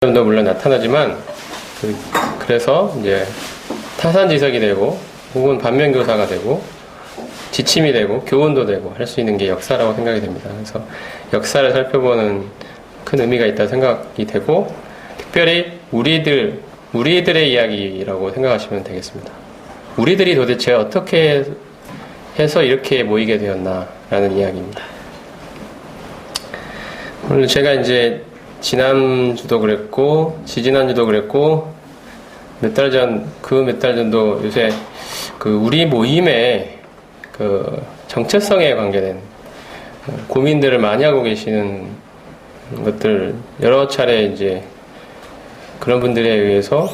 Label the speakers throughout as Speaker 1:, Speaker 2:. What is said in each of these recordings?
Speaker 1: 도 물론 나타나지만 그래서 이제 타산지석이 되고 혹은 반면교사가 되고 지침이 되고 교훈도 되고 할 수 있는 게 역사라고 생각이 됩니다. 그래서 역사를 살펴보는 큰 의미가 있다고 생각이 되고 특별히 우리들의 이야기라고 생각하시면 되겠습니다. 우리들이 도대체 어떻게 해서 이렇게 모이게 되었나라는 이야기입니다. 오늘 제가 이제 지난주도 그랬고 지지난주도 그랬고 몇 달 전도 요새 우리 모임의 정체성에 관계된 고민들을 많이 하고 계시는 것들 여러 차례 이제 그런 분들에 의해서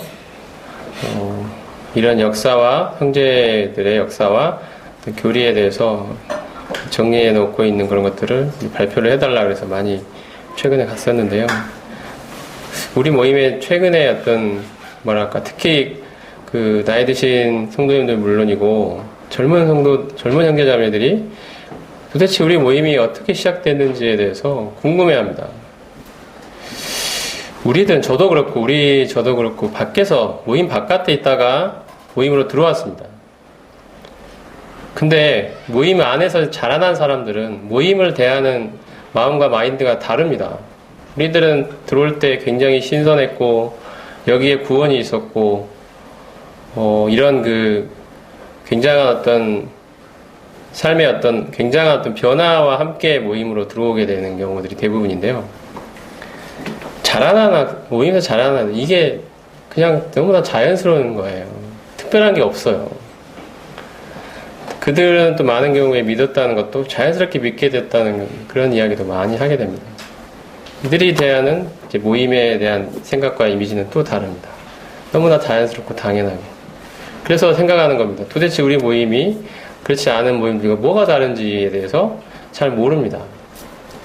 Speaker 1: 이런 역사와 형제들의 역사와 교리에 대해서 정리해 놓고 있는 그런 것들을 발표를 해달라 그래서 많이 최근에 갔었는데요. 우리 모임에 최근에 어떤 특히 나이 드신 성도님들 물론이고 젊은 형제자매들이 도대체 우리 모임이 어떻게 시작됐는지에 대해서 궁금해합니다. 저도 그렇고 밖에서 모임 바깥에 있다가 모임으로 들어왔습니다. 근데 모임 안에서 자라난 사람들은 모임을 대하는 마음과 마인드가 다릅니다. 우리들은 들어올 때 굉장히 신선했고 여기에 구원이 있었고 이런 굉장한 어떤 삶의 굉장한 변화와 함께 모임으로 들어오게 되는 경우들이 대부분인데요. 모임에서 자라나는 이게 그냥 너무나 자연스러운 거예요. 특별한 게 없어요. 그들은 또 많은 경우에 믿었다는 것도 자연스럽게 믿게 됐다는 그런 이야기도 많이 하게 됩니다. 이들이 대하는 이제 모임에 대한 생각과 이미지는 또 다릅니다. 너무나 자연스럽고 당연하게. 그래서 생각하는 겁니다. 도대체 우리 모임이 그렇지 않은 모임들과 뭐가 다른지에 대해서 잘 모릅니다.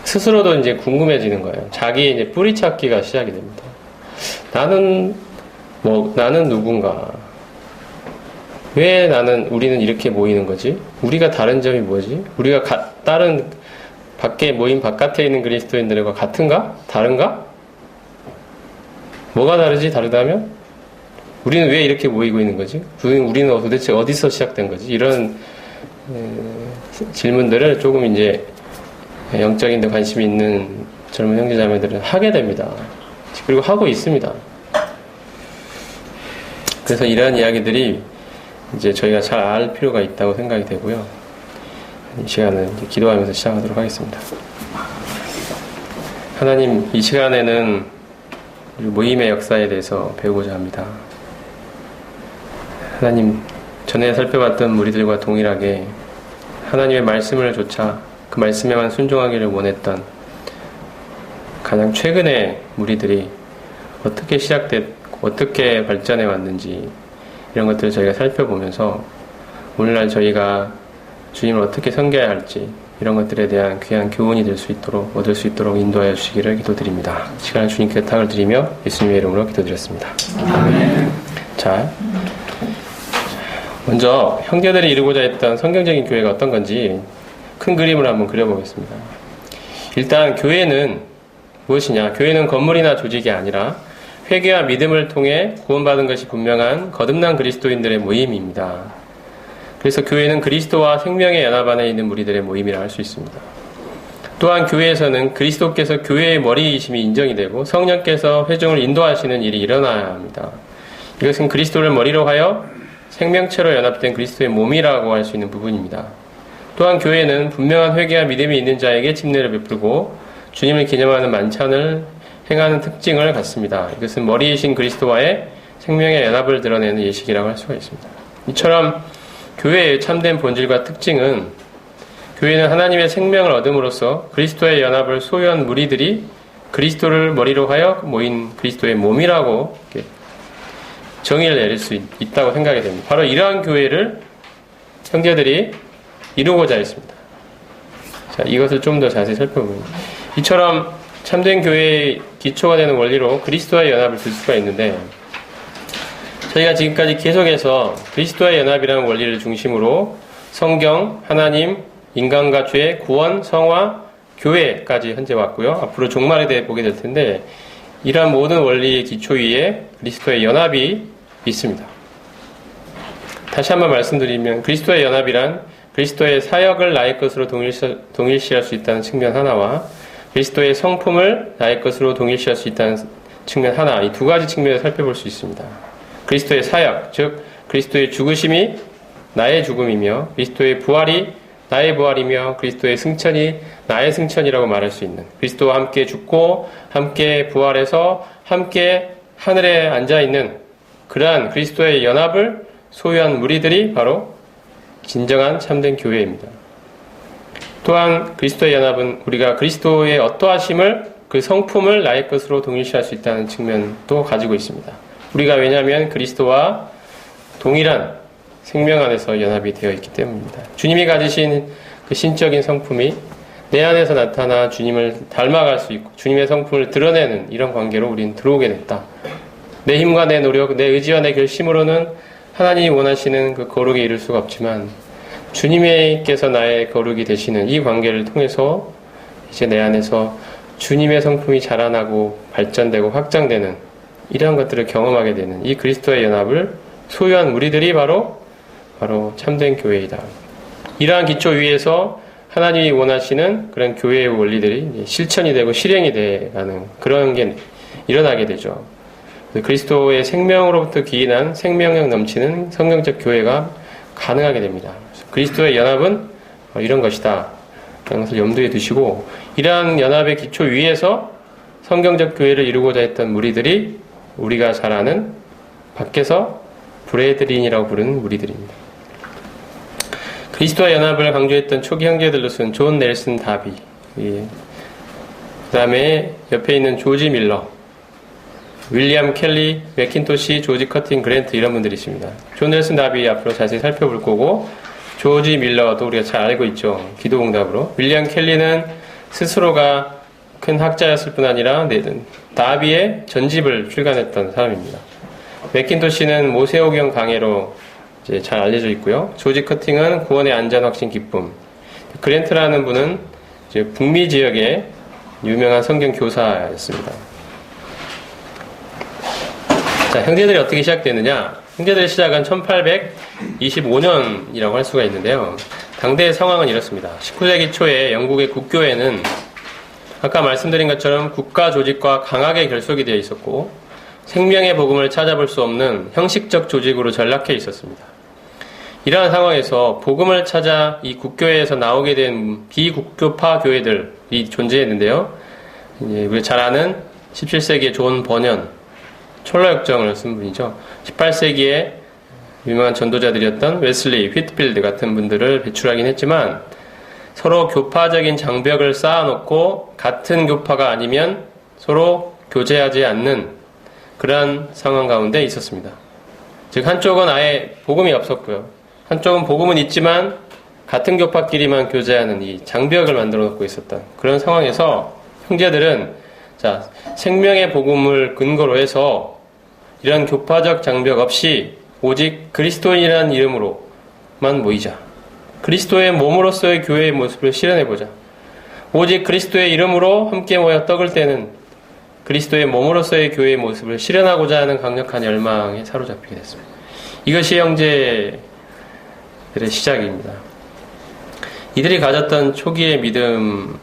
Speaker 1: 스스로도 이제 궁금해지는 거예요. 자기의 이제 뿌리 찾기가 시작이 됩니다. 나는 누군가? 왜 우리는 이렇게 모이는 거지? 우리가 다른 점이 뭐지? 우리가 다른 모임 바깥에 있는 그리스도인들과 같은가? 다른가? 뭐가 다르지? 다르다면? 우리는 왜 이렇게 모이고 있는 거지? 우리는 도대체 어디서 시작된 거지? 이런 질문들을 조금 이제 영적인 데 관심이 있는 젊은 형제자매들은 하게 됩니다. 그리고 하고 있습니다. 그래서 이러한 이야기들이 이제 저희가 잘 알 필요가 있다고 생각이 되고요. 이 시간은 이제 기도하면서 시작하도록 하겠습니다. 하나님, 이 시간에는 모임의 역사에 대해서 배우고자 합니다. 하나님, 전에 살펴봤던 무리들과 동일하게 하나님의 말씀을 조차 그 말씀에만 순종하기를 원했던 가장 최근의 무리들이 어떻게 시작됐고 어떻게 발전해 왔는지 이런 것들을 저희가 살펴보면서 오늘날 저희가 주님을 어떻게 섬겨야 할지 이런 것들에 대한 귀한 교훈이 얻을 수 있도록 인도하여 주시기를 기도드립니다. 시간을 주님께 부탁을 드리며 예수님의 이름으로 기도드렸습니다. 아멘. 자, 먼저 형제들이 이루고자 했던 성경적인 교회가 어떤 건지 큰 그림을 한번 그려보겠습니다. 일단 교회는 무엇이냐? 교회는 건물이나 조직이 아니라 회개와 믿음을 통해 구원받은 것이 분명한 거듭난 그리스도인들의 모임입니다. 그래서 교회는 그리스도와 생명의 연합 안에 있는 무리들의 모임이라 할 수 있습니다. 또한 교회에서는 그리스도께서 교회의 머리이심이 인정이 되고 성령께서 회중을 인도하시는 일이 일어나야 합니다. 이것은 그리스도를 머리로 하여 생명체로 연합된 그리스도의 몸이라고 할 수 있는 부분입니다. 또한 교회는 분명한 회개와 믿음이 있는 자에게 침례를 베풀고 주님을 기념하는 만찬을 행하는 특징을 갖습니다. 이것은 머리이신 그리스도와의 생명의 연합을 드러내는 예식이라고 할 수가 있습니다. 이처럼 교회의 참된 본질과 특징은 교회는 하나님의 생명을 얻음으로써 그리스도의 연합을 소유한 무리들이 그리스도를 머리로 하여 모인 그리스도의 몸이라고 정의를 내릴 수 있다고 생각이 됩니다. 바로 이러한 교회를 형제들이 이루고자 했습니다. 자, 이것을 좀 더 자세히 살펴보면 이처럼 참된 교회의 기초가 되는 원리로 그리스도와의 연합을 둘 수가 있는데 저희가 지금까지 계속해서 그리스도와의 연합이라는 원리를 중심으로 성경, 하나님, 인간과 죄, 구원, 성화, 교회까지 현재 왔고요. 앞으로 종말에 대해 보게 될 텐데 이러한 모든 원리의 기초 위에 그리스도의 연합이 있습니다. 다시 한번 말씀드리면 그리스도의 연합이란 그리스도의 사역을 나의 것으로 동일시할 수 있다는 측면 하나와 그리스도의 성품을 나의 것으로 동일시할 수 있다는 측면 하나, 이 두 가지 측면을 살펴볼 수 있습니다. 그리스도의 사역, 즉 그리스도의 죽으심이 나의 죽음이며 그리스도의 부활이 나의 부활이며 그리스도의 승천이 나의 승천이라고 말할 수 있는, 그리스도와 함께 죽고 함께 부활해서 함께 하늘에 앉아있는 그러한 그리스도의 연합을 소유한 무리들이 바로 진정한 참된 교회입니다. 또한 그리스도의 연합은 우리가 그리스도의 어떠하심을, 그 성품을 나의 것으로 동일시할 수 있다는 측면도 가지고 있습니다. 우리가 왜냐하면 그리스도와 동일한 생명 안에서 연합이 되어 있기 때문입니다. 주님이 가지신 그 신적인 성품이 내 안에서 나타나 주님을 닮아갈 수 있고 주님의 성품을 드러내는 이런 관계로 우리는 들어오게 됐다. 내 힘과 내 노력, 내 의지와 내 결심으로는 하나님이 원하시는 그 거룩에 이를 수가 없지만 주님께서 나의 거룩이 되시는 이 관계를 통해서 이제 내 안에서 주님의 성품이 자라나고 발전되고 확장되는 이러한 것들을 경험하게 되는 이 그리스도의 연합을 소유한 우리들이 바로 참된 교회이다. 이러한 기초 위에서 하나님이 원하시는 그런 교회의 원리들이 실천이 되고 실행이 돼가는 그런 게 일어나게 되죠. 그리스도의 생명으로부터 기인한 생명력 넘치는 성경적 교회가 가능하게 됩니다. 그리스도의 연합은 이런 것이다. 그런 것을 염두에 두시고 이러한 연합의 기초 위에서 성경적 교회를 이루고자 했던 무리들이 우리가 잘 아는 밖에서 브레드린이라고 부르는 무리들입니다. 그리스도와 연합을 강조했던 초기 형제들로서는 존 넬슨 다비, 그 다음에 옆에 있는 조지 밀러, 윌리엄 켈리, 맥킨토시, 조지 커팅, 그랜트 이런 분들이 있습니다. 존 넬슨 다비 앞으로 자세히 살펴볼 거고 조지 밀러도 우리가 잘 알고 있죠. 기도응답으로. 윌리엄 켈리는 스스로가 큰 학자였을 뿐 아니라 다비의 전집을 출간했던 사람입니다. 맥킨토시는 모세오경 강해로 이제 잘 알려져 있고요. 조지 커팅은 구원의 안전, 확신, 기쁨. 그랜트라는 분은 이제 북미 지역의 유명한 성경 교사였습니다. 자, 형제들이 어떻게 시작되느냐? 형제들의 시작은 1825년이라고 할 수가 있는데요. 당대의 상황은 이렇습니다. 19세기 초에 영국의 국교회는 아까 말씀드린 것처럼 국가 조직과 강하게 결속이 되어 있었고 생명의 복음을 찾아볼 수 없는 형식적 조직으로 전락해 있었습니다. 이러한 상황에서 복음을 찾아 이 국교회에서 나오게 된 비국교파 교회들이 존재했는데요. 우리가 잘 아는 17세기의 존 버년, 철로역정을 쓴 분이죠. 18세기에 유명한 전도자들이었던 웨슬리, 휘트필드 같은 분들을 배출하긴 했지만 서로 교파적인 장벽을 쌓아놓고 같은 교파가 아니면 서로 교제하지 않는 그러한 상황 가운데 있었습니다. 즉 한쪽은 아예 복음이 없었고요. 한쪽은 복음은 있지만 같은 교파끼리만 교제하는 이 장벽을 만들어 놓고 있었던 그런 상황에서 형제들은 생명의 복음을 근거로 해서 이런 교파적 장벽 없이 오직 그리스도인이라는 이름으로만 모이자. 그리스도의 몸으로서의 교회의 모습을 실현해보자. 오직 그리스도의 이름으로 함께 모여 떡을 떼는 그리스도의 몸으로서의 교회의 모습을 실현하고자 하는 강력한 열망에 사로잡히게 됐습니다. 이것이 형제들의 시작입니다. 이들이 가졌던 초기의 믿음을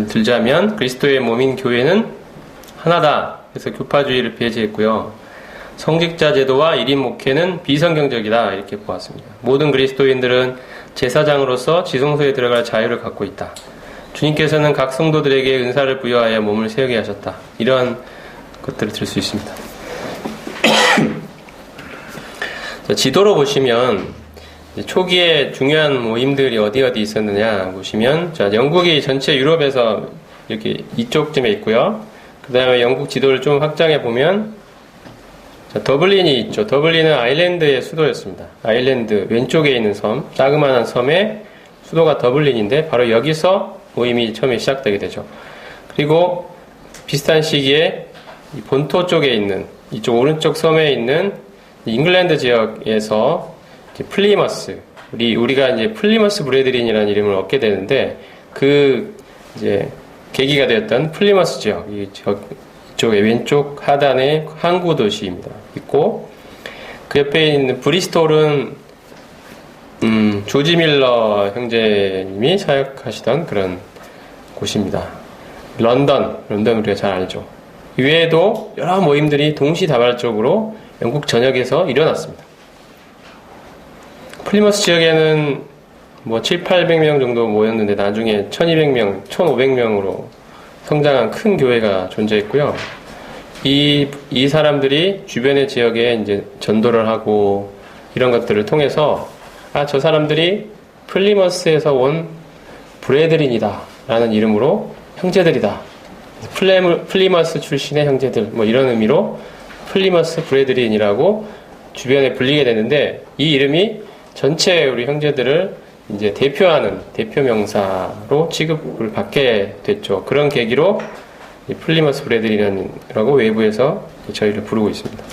Speaker 1: 들자면 그리스도의 몸인 교회는 하나다. 그래서 교파주의를 배제했고요. 성직자 제도와 1인 목회는 비성경적이다. 이렇게 보았습니다. 모든 그리스도인들은 제사장으로서 지성소에 들어갈 자유를 갖고 있다. 주님께서는 각 성도들에게 은사를 부여하여 몸을 세우게 하셨다. 이러한 것들을 들 수 있습니다. 자, 지도로 보시면 초기에 중요한 모임들이 어디 있었느냐 보시면 영국이 전체 유럽에서 이렇게 이쪽쯤에 있고요. 그 다음에 영국 지도를 좀 확장해 보면 더블린이 있죠. 더블린은 아일랜드의 수도였습니다. 아일랜드 왼쪽에 있는 섬, 자그마한 섬의 수도가 더블린인데 바로 여기서 모임이 처음에 시작되게 되죠. 그리고 비슷한 시기에 본토 쪽에 있는 이쪽 오른쪽 섬에 있는 잉글랜드 지역에서 플리머스, 우리가 이제 플리머스 브레드린이라는 이름을 얻게 되는데 그 이제 계기가 되었던 플리머스 지역, 이쪽 뒤쪽에 왼쪽 하단에 항구 도시입니다. 있고 그 옆에 있는 브리스톨은 조지 밀러 형제님이 사역하시던 그런 곳입니다. 런던 우리가 잘 알죠. 이외에도 여러 모임들이 동시다발적으로 영국 전역에서 일어났습니다. 플리머스 지역에는 뭐 700~800명 정도 모였는데 나중에 1200명, 1500명으로 성장한 큰 교회가 존재했고요. 이 사람들이 주변의 지역에 이제 전도를 하고 이런 것들을 통해서 저 사람들이 플리머스에서 온 브레드린이다 라는 이름으로 형제들이다. 플리머스 출신의 형제들 뭐 이런 의미로 플리머스 브레드린이라고 주변에 불리게 되는데 이 이름이 전체 우리 형제들을 이제 대표하는 대표 명사로 취급을 받게 됐죠. 그런 계기로 플리머스 브레드린이라고 외부에서 저희를 부르고 있습니다.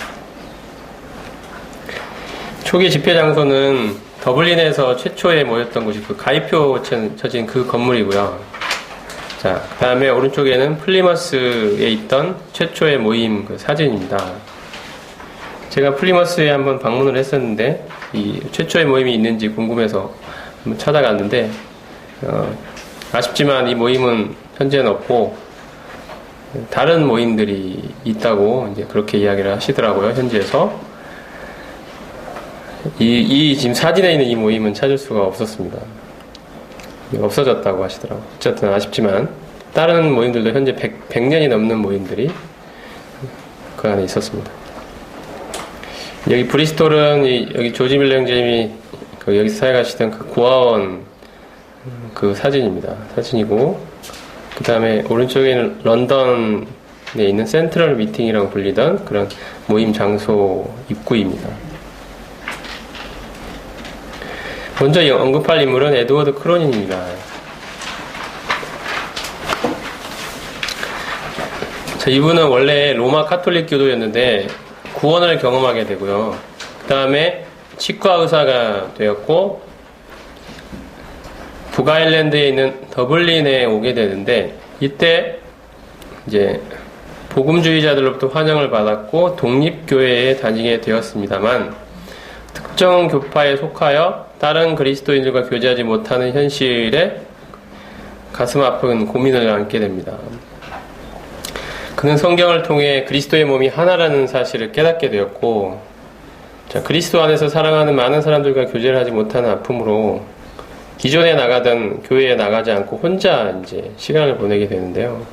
Speaker 1: 초기 집회 장소는 더블린에서 최초에 모였던 곳이 그 가위표 쳐진 그 건물이고요. 자, 그 다음에 오른쪽에는 플리머스에 있던 최초의 모임 그 사진입니다. 제가 플리머스에 한번 방문을 했었는데 이 최초의 모임이 있는지 궁금해서 한번 찾아갔는데 아쉽지만 이 모임은 현재는 없고 다른 모임들이 있다고 이제 그렇게 이야기를 하시더라고요. 현지에서 지금 사진에 있는 이 모임은 찾을 수가 없었습니다. 없어졌다고 하시더라고요. 어쨌든 아쉽지만 다른 모임들도 현재 100년이 넘는 모임들이 그 안에 있었습니다. 여기 브리스톨은 여기 조지 밀러 형제님이 여기서 사역하시던 그 고아원 그 사진이고 그 다음에 오른쪽에는 런던에 있는 센트럴 미팅이라고 불리던 그런 모임 장소 입구입니다. 먼저 언급할 인물은 에드워드 크로닌입니다. 자, 이분은 원래 로마 카톨릭 교도였는데 구원을 경험하게 되고요. 그 다음에 치과 의사가 되었고 북아일랜드에 있는 더블린에 오게 되는데 이때 이제 복음주의자들로부터 환영을 받았고 독립교회에 다니게 되었습니다만 특정 교파에 속하여 다른 그리스도인들과 교제하지 못하는 현실에 가슴 아픈 고민을 안게 됩니다. 그는 성경을 통해 그리스도의 몸이 하나라는 사실을 깨닫게 되었고, 자, 그리스도 안에서 사랑하는 많은 사람들과 교제를 하지 못하는 아픔으로 기존에 나가던 교회에 나가지 않고 혼자 이제 시간을 보내게 되는데요.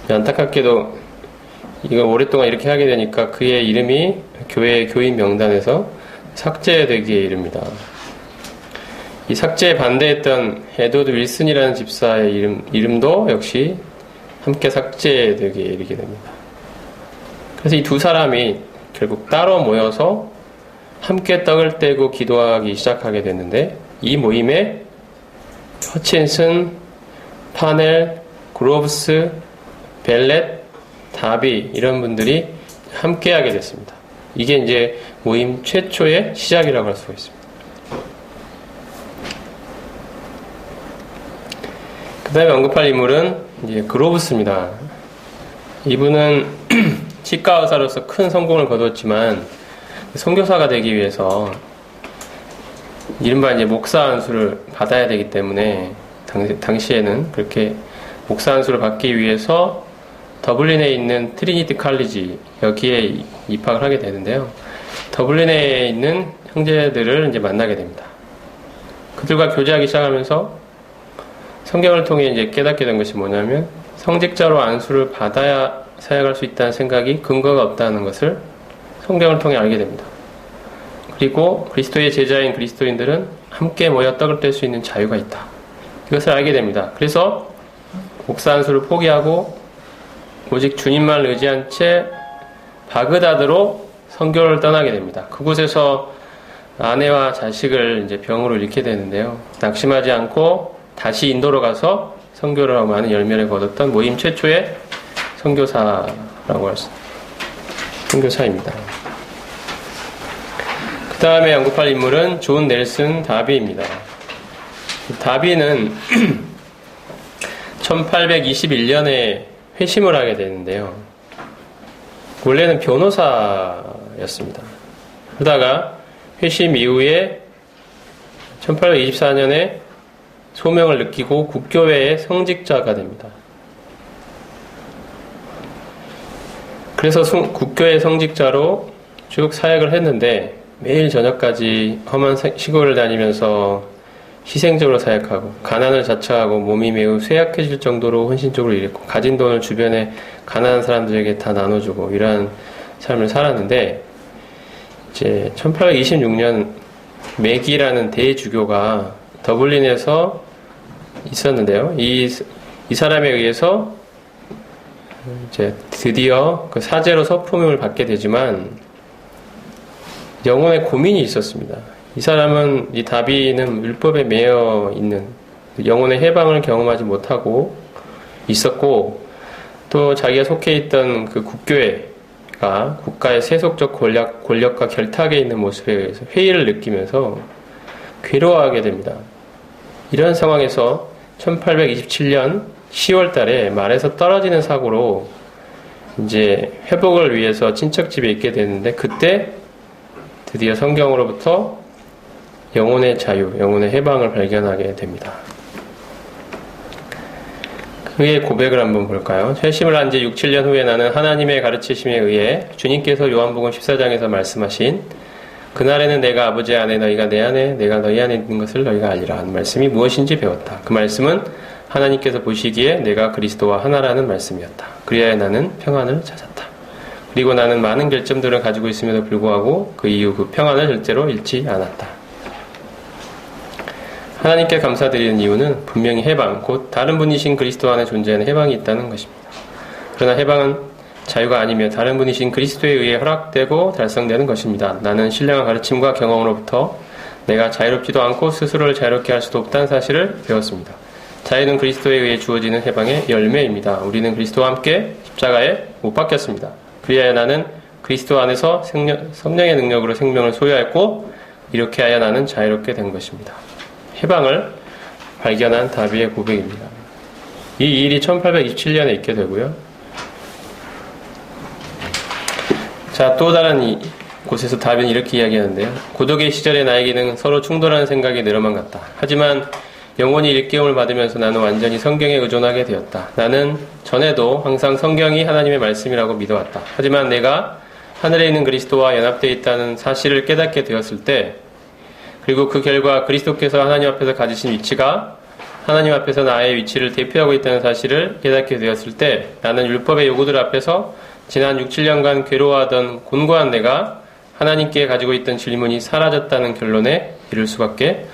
Speaker 1: 안타깝게도 이걸 오랫동안 이렇게 하게 되니까 그의 이름이 교회 교인 명단에서 삭제되기에 이릅니다. 이 삭제에 반대했던 에드워드 윌슨이라는 집사의 이름도 역시 함께 삭제되기에 이르게 됩니다. 그래서 이 두 사람이 결국 따로 모여서 함께 떡을 떼고 기도하기 시작하게 됐는데 이 모임에 허친슨, 파넬, 그로브스, 벨렛, 다비 이런 분들이 함께 하게 됐습니다. 이게 이제 모임 최초의 시작이라고 할 수가 있습니다. 그 다음에 언급할 인물은 이제 그로브스입니다. 이분은 치과 의사로서 큰 성공을 거두었지만 선교사가 되기 위해서 이른바 이제 목사 안수를 받아야 되기 때문에 당시에는 그렇게 목사 안수를 받기 위해서 더블린에 있는 트리니티 칼리지 여기에 입학을 하게 되는데요. 더블린에 있는 형제들을 이제 만나게 됩니다. 그들과 교제하기 시작하면서 성경을 통해 이제 깨닫게 된 것이 뭐냐면 성직자로 안수를 받아야 사역할 수 있다는 생각이 근거가 없다는 것을 성경을 통해 알게 됩니다. 그리고 그리스도의 제자인 그리스도인들은 함께 모여 떡을 뗄 수 있는 자유가 있다. 이것을 알게 됩니다. 그래서 목사 안수를 포기하고 오직 주님만 의지한 채 바그다드로 선교를 떠나게 됩니다. 그곳에서 아내와 자식을 이제 병으로 잃게 되는데요. 낙심하지 않고 다시 인도로 가서 선교를 하고 많은 열매를 거뒀던 모임 최초의 선교사라고 할 수 있습니다. 선교사입니다. 그 다음에 언급할 인물은 존 넬슨 다비입니다. 다비는 1821년에 회심을 하게 되는데요. 원래는 변호사였습니다. 그러다가 회심 이후에 1824년에 소명을 느끼고 국교회의 성직자가 됩니다. 그래서 국교회 성직자로 쭉 사역을 했는데 매일 저녁까지 험한 시골을 다니면서 희생적으로 사역하고 가난을 자처하고 몸이 매우 쇠약해질 정도로 헌신적으로 일했고 가진 돈을 주변에 가난한 사람들에게 다 나눠주고 이러한 삶을 살았는데 이제 1826년 맥이라는 대주교가 더블린에서 있었는데요. 이 사람에 의해서 이제 드디어 그 사제로 서품을 받게 되지만 영혼의 고민이 있었습니다. 이 사람은, 이 다비는 율법에 매여 있는 영혼의 해방을 경험하지 못하고 있었고, 또 자기가 속해 있던 그 국교회가 국가의 세속적 권력과 결탁에 있는 모습에 의해서 회의를 느끼면서 괴로워하게 됩니다. 이런 상황에서 1827년 10월 달에 말에서 떨어지는 사고로 이제 회복을 위해서 친척집에 있게 되는데, 그때 드디어 성경으로부터 영혼의 자유, 영혼의 해방을 발견하게 됩니다. 그의 고백을 한번 볼까요? 회심을 한 지 6, 7년 후에 나는 하나님의 가르치심에 의해 주님께서 요한복음 14장에서 말씀하신 그날에는 내가 아버지 안에 너희가 내 안에 내가 너희 안에 있는 것을 너희가 알리라 하는 말씀이 무엇인지 배웠다. 그 말씀은 하나님께서 보시기에 내가 그리스도와 하나라는 말씀이었다. 그리하여 나는 평안을 찾았다. 그리고 나는 많은 결점들을 가지고 있음에도 불구하고 그 이후 그 평안을 절대로 잃지 않았다. 하나님께 감사드리는 이유는 분명히 해방, 곧 다른 분이신 그리스도 안에 존재하는 해방이 있다는 것입니다. 그러나 해방은 자유가 아니며 다른 분이신 그리스도에 의해 허락되고 달성되는 것입니다. 나는 신령한 가르침과 경험으로부터 내가 자유롭지도 않고 스스로를 자유롭게 할 수도 없다는 사실을 배웠습니다. 자유는 그리스도에 의해 주어지는 해방의 열매입니다. 우리는 그리스도와 함께 십자가에 못 박혔습니다. 그리하여 나는 그리스도 안에서 성령의 능력으로 생명을 소유하였고 이렇게 하여 나는 자유롭게 된 것입니다. 해방을 발견한 다비의 고백입니다. 이 일이 1827년에 있게 되고요. 자, 또 다른 곳에서 다비는 이렇게 이야기하는데요. 고독의 시절에 나에게는 서로 충돌하는 생각이 늘어만 갔다. 하지만 영원히 일깨움을 받으면서 나는 완전히 성경에 의존하게 되었다. 나는 전에도 항상 성경이 하나님의 말씀이라고 믿어왔다. 하지만 내가 하늘에 있는 그리스도와 연합되어 있다는 사실을 깨닫게 되었을 때, 그리고 그 결과 그리스도께서 하나님 앞에서 가지신 위치가 하나님 앞에서 나의 위치를 대표하고 있다는 사실을 깨닫게 되었을 때, 나는 율법의 요구들 앞에서 지난 6, 7년간 괴로워하던 곤고한 내가 하나님께 가지고 있던 질문이 사라졌다는 결론에 이를 수밖에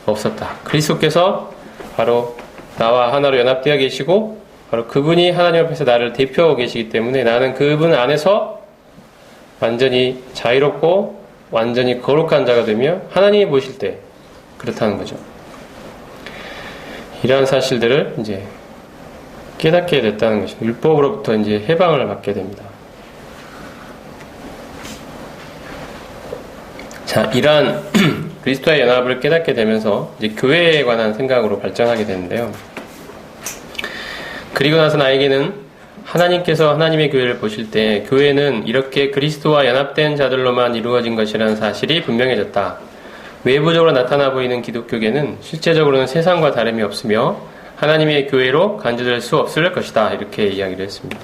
Speaker 1: 없었다. 그리스도께서 바로 나와 하나로 연합되어 계시고 바로 그분이 하나님 앞에서 나를 대표하고 계시기 때문에 나는 그분 안에서 완전히 자유롭고 완전히 거룩한 자가 되며 하나님이 보실 때 그렇다는 거죠. 이러한 사실들을 이제 깨닫게 됐다는 것입니다. 율법으로부터 이제 해방을 받게 됩니다. 자, 이러한 그리스도와의 연합을 깨닫게 되면서 이제 교회에 관한 생각으로 발전하게 되는데요. 그리고 나서 나에게는 하나님께서 하나님의 교회를 보실 때 교회는 이렇게 그리스도와 연합된 자들로만 이루어진 것이라는 사실이 분명해졌다. 외부적으로 나타나 보이는 기독교계는 실제적으로는 세상과 다름이 없으며 하나님의 교회로 간주될 수 없을 것이다. 이렇게 이야기를 했습니다.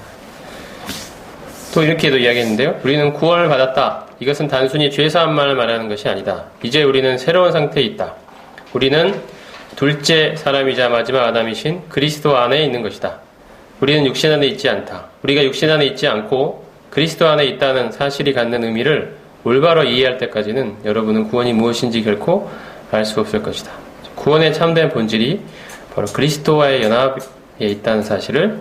Speaker 1: 또 이렇게도 이야기했는데요. 우리는 구원을 받았다. 이것은 단순히 죄사함만을 말하는 것이 아니다. 이제 우리는 새로운 상태에 있다. 우리는 둘째 사람이자 마지막 아담이신 그리스도 안에 있는 것이다. 우리는 육신 안에 있지 않다. 우리가 육신 안에 있지 않고 그리스도 안에 있다는 사실이 갖는 의미를 올바로 이해할 때까지는 여러분은 구원이 무엇인지 결코 알 수 없을 것이다. 구원의 참된 본질이 바로 그리스도와의 연합에 있다는 사실을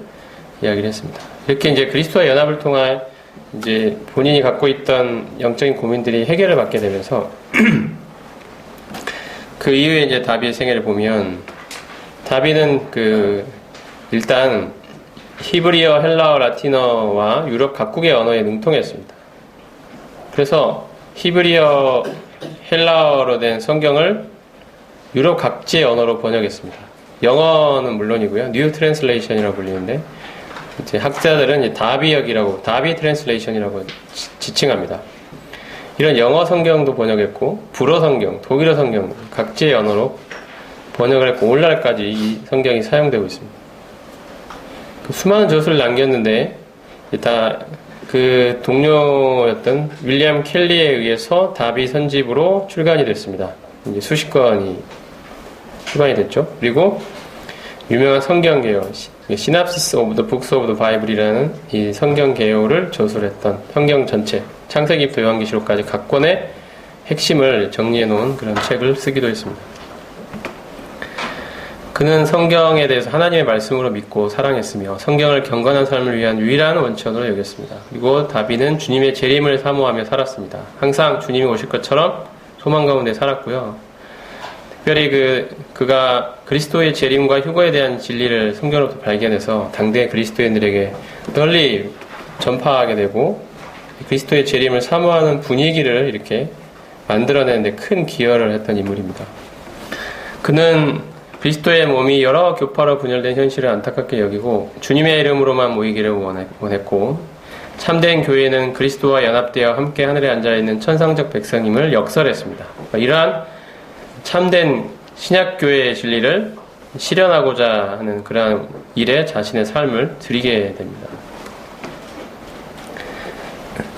Speaker 1: 이야기를 했습니다. 이렇게 이제 그리스도와 연합을 통해 이제 본인이 갖고 있던 영적인 고민들이 해결을 받게 되면서 그 이후에 이제 다비의 생애를 보면 다비는 일단 히브리어, 헬라어, 라틴어와 유럽 각국의 언어에 능통했습니다. 그래서 히브리어, 헬라어로 된 성경을 유럽 각지의 언어로 번역했습니다. 영어는 물론이고요. 뉴 트랜슬레이션이라고 불리는데 이제 학자들은 이제 다비역이라고, 다비 트랜슬레이션이라고 지칭합니다. 이런 영어 성경도 번역했고, 불어 성경, 독일어 성경, 각지의 언어로 번역을 했고, 오늘날까지 이 성경이 사용되고 있습니다. 수많은 저술을 남겼는데, 다 그 동료였던 윌리엄 켈리에 의해서 다비 선집으로 출간이 됐습니다. 이제 수십 권이 출간이 됐죠. 그리고 유명한 성경 개요, 시납시스 오브 더 북스 오브 더 바이블이라는 이 성경 개요를 저술했던 성경 전체, 창세기부터 요한계시록까지 각 권의 핵심을 정리해 놓은 그런 책을 쓰기도 했습니다. 그는 성경에 대해서 하나님의 말씀으로 믿고 사랑했으며 성경을 경건한 삶을 위한 유일한 원천으로 여겼습니다. 그리고 다비는 주님의 재림을 사모하며 살았습니다. 항상 주님이 오실 것처럼 소망 가운데 살았고요. 특별히 그가 그리스도의 재림과 휴거에 대한 진리를 성경으로부터 발견해서 당대 그리스도인들에게 널리 전파하게 되고 그리스도의 재림을 사모하는 분위기를 이렇게 만들어내는데 큰 기여를 했던 인물입니다. 그는 그리스도의 몸이 여러 교파로 분열된 현실을 안타깝게 여기고 주님의 이름으로만 모이기를 원했고 참된 교회는 그리스도와 연합되어 함께 하늘에 앉아있는 천상적 백성임을 역설했습니다. 이러한 참된 신약교회의 진리를 실현하고자 하는 그러한 일에 자신의 삶을 드리게 됩니다.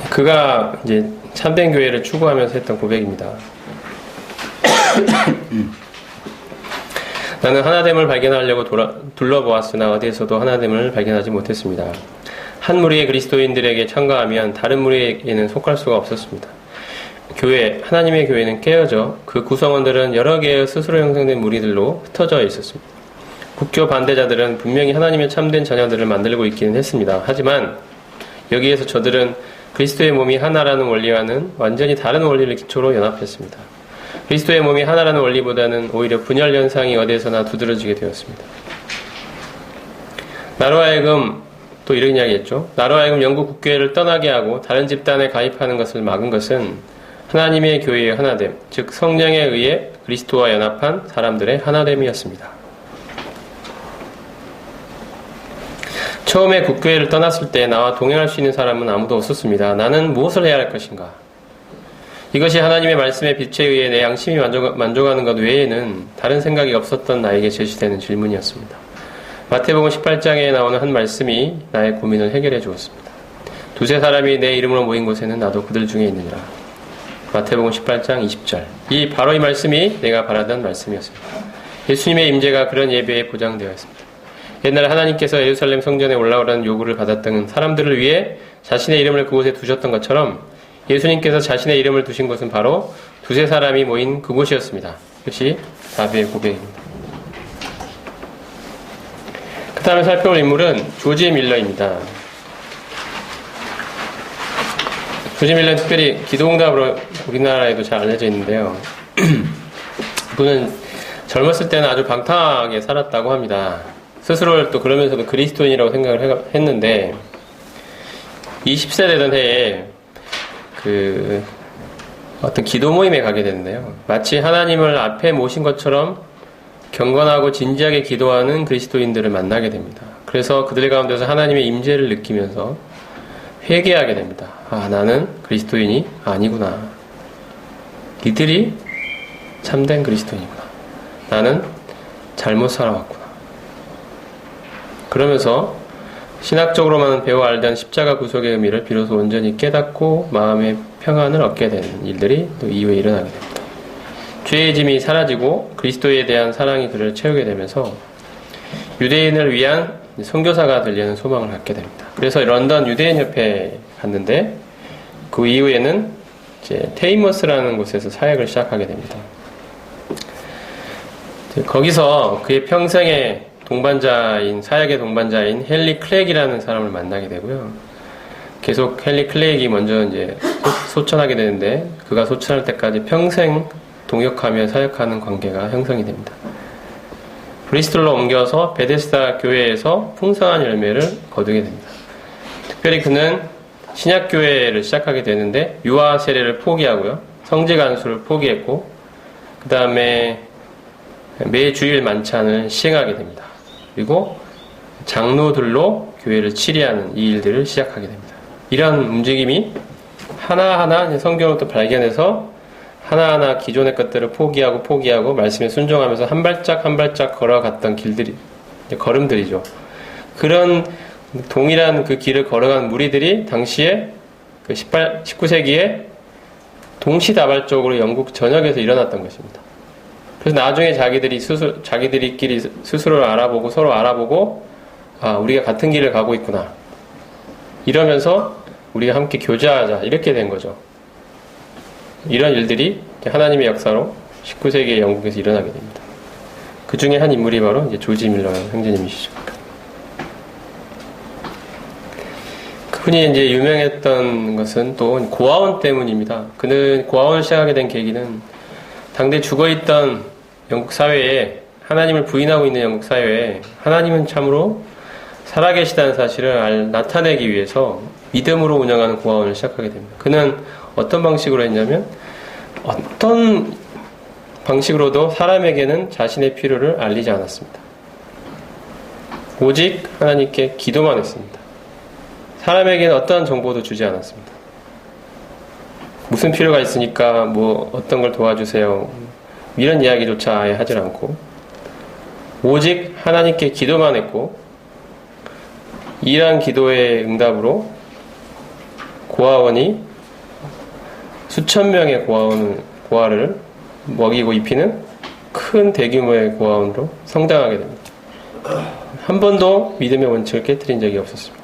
Speaker 1: 그가 이제 참된 교회를 추구하면서 했던 고백입니다. 나는 하나됨을 발견하려고 둘러보았으나 어디에서도 하나됨을 발견하지 못했습니다. 한 무리의 그리스도인들에게 참가하면 다른 무리에게는 속할 수가 없었습니다. 하나님의 교회는 깨어져 그 구성원들은 여러 개의 스스로 형성된 무리들로 흩어져 있었습니다. 국교 반대자들은 분명히 하나님의 참된 자녀들을 만들고 있기는 했습니다. 하지만 여기에서 저들은 그리스도의 몸이 하나라는 원리와는 완전히 다른 원리를 기초로 연합했습니다. 그리스도의 몸이 하나라는 원리보다는 오히려 분열 현상이 어디에서나 두드러지게 되었습니다. 나로 하여금 또 이런 이야기했죠. 나로 하여금 영국 국교회를 떠나게 하고 다른 집단에 가입하는 것을 막은 것은 하나님의 교회의 하나됨, 즉 성령에 의해 그리스도와 연합한 사람들의 하나됨이었습니다. 처음에 국교회를 떠났을 때 나와 동행할 수 있는 사람은 아무도 없었습니다. 나는 무엇을 해야 할 것인가? 이것이 하나님의 말씀의 빛에 의해 내 양심이 만족하는 것 외에는 다른 생각이 없었던 나에게 제시되는 질문이었습니다. 마태복음 18장에 나오는 한 말씀이 나의 고민을 해결해 주었습니다. 두세 사람이 내 이름으로 모인 곳에는 나도 그들 중에 있느니라. 마태복음 18장 20절. 바로 이 말씀이 내가 바라던 말씀이었습니다. 예수님의 임재가 그런 예배에 보장되어 있습니다. 옛날 하나님께서 예루살렘 성전에 올라오라는 요구를 받았던 사람들을 위해 자신의 이름을 그곳에 두셨던 것처럼 예수님께서 자신의 이름을 두신 곳은 바로 두세 사람이 모인 그곳이었습니다. 이것이 다비의 고백입니다. 그 다음에 살펴볼 인물은 조지 밀러입니다. 조지 밀러는 특별히 기도응답으로 우리나라에도 잘 알려져 있는데요. 그는 젊었을 때는 아주 방탕하게 살았다고 합니다. 스스로를 또 그러면서도 그리스도인이라고 생각을 했는데 20세 되던 해에 어떤 기도 모임에 가게 되는데요. 마치 하나님을 앞에 모신 것처럼 경건하고 진지하게 기도하는 그리스도인들을 만나게 됩니다. 그래서 그들 가운데서 하나님의 임재를 느끼면서 회개하게 됩니다. 나는 그리스도인이 아니구나. 이들이 참된 그리스도인이구나. 나는 잘못 살아왔구나. 그러면서 신학적으로만 배워 알던 십자가 구속의 의미를 비로소 온전히 깨닫고 마음의 평안을 얻게 되는 일들이 또 이후에 일어나게 됩니다. 죄의 짐이 사라지고 그리스도에 대한 사랑이 그를 채우게 되면서 유대인을 위한 선교사가 되려는 소망을 갖게 됩니다. 그래서 런던 유대인 협회에 갔는데 그 이후에는 이제 테이머스라는 곳에서 사역을 시작하게 됩니다. 거기서 그의 평생의 사역의 동반자인 헨리 클렉이라는 사람을 만나게 되고요. 계속 헨리 클렉이 먼저 이제 소천하게 되는데 그가 소천할 때까지 평생 동역하며 사역하는 관계가 형성이 됩니다. 브리스톨로 옮겨서 베데스다 교회에서 풍성한 열매를 거두게 됩니다. 특별히 그는 신약교회를 시작하게 되는데 유아 세례를 포기하고요. 성직 안수를 포기했고 그 다음에 매 주일 만찬을 시행하게 됩니다. 그리고 장로들로 교회를 치리하는 이 일들을 시작하게 됩니다. 이런 움직임이 하나하나 성경을 또 발견해서 하나하나 기존의 것들을 포기하고 말씀에 순종하면서 한 발짝 한 발짝 걸어갔던 길들이, 걸음들이죠. 그런 동일한 그 길을 걸어간 무리들이 당시에 그 19세기에 동시다발적으로 영국 전역에서 일어났던 것입니다. 그래서 나중에 자기들끼리 스스로를 알아보고 서로 알아보고, 아, 우리가 같은 길을 가고 있구나. 이러면서 우리가 함께 교제하자. 이렇게 된 거죠. 이런 일들이 하나님의 역사로 19세기의 영국에서 일어나게 됩니다. 그 중에 한 인물이 바로 이제 조지 밀러 형제님이시죠. 그분이 이제 유명했던 것은 또 고아원 때문입니다. 그는 고아원을 시작하게 된 계기는 당대 죽어있던 영국 사회에, 하나님을 부인하고 있는 영국 사회에 하나님은 참으로 살아계시다는 사실을 나타내기 위해서 믿음으로 운영하는 고아원을 시작하게 됩니다. 그는 어떤 방식으로 했냐면, 어떤 방식으로도 사람에게는 자신의 필요를 알리지 않았습니다. 오직 하나님께 기도만 했습니다. 사람에게는 어떠한 정보도 주지 않았습니다. 무슨 필요가 있으니까 뭐 어떤 걸 도와주세요, 이런 이야기조차 아예 하질 않고 오직 하나님께 기도만 했고, 이러한 기도의 응답으로 고아원이 수천 명의 고아를 먹이고 입히는 큰 대규모의 고아원으로 성장하게 됩니다. 한 번도 믿음의 원칙을 깨뜨린 적이 없었습니다.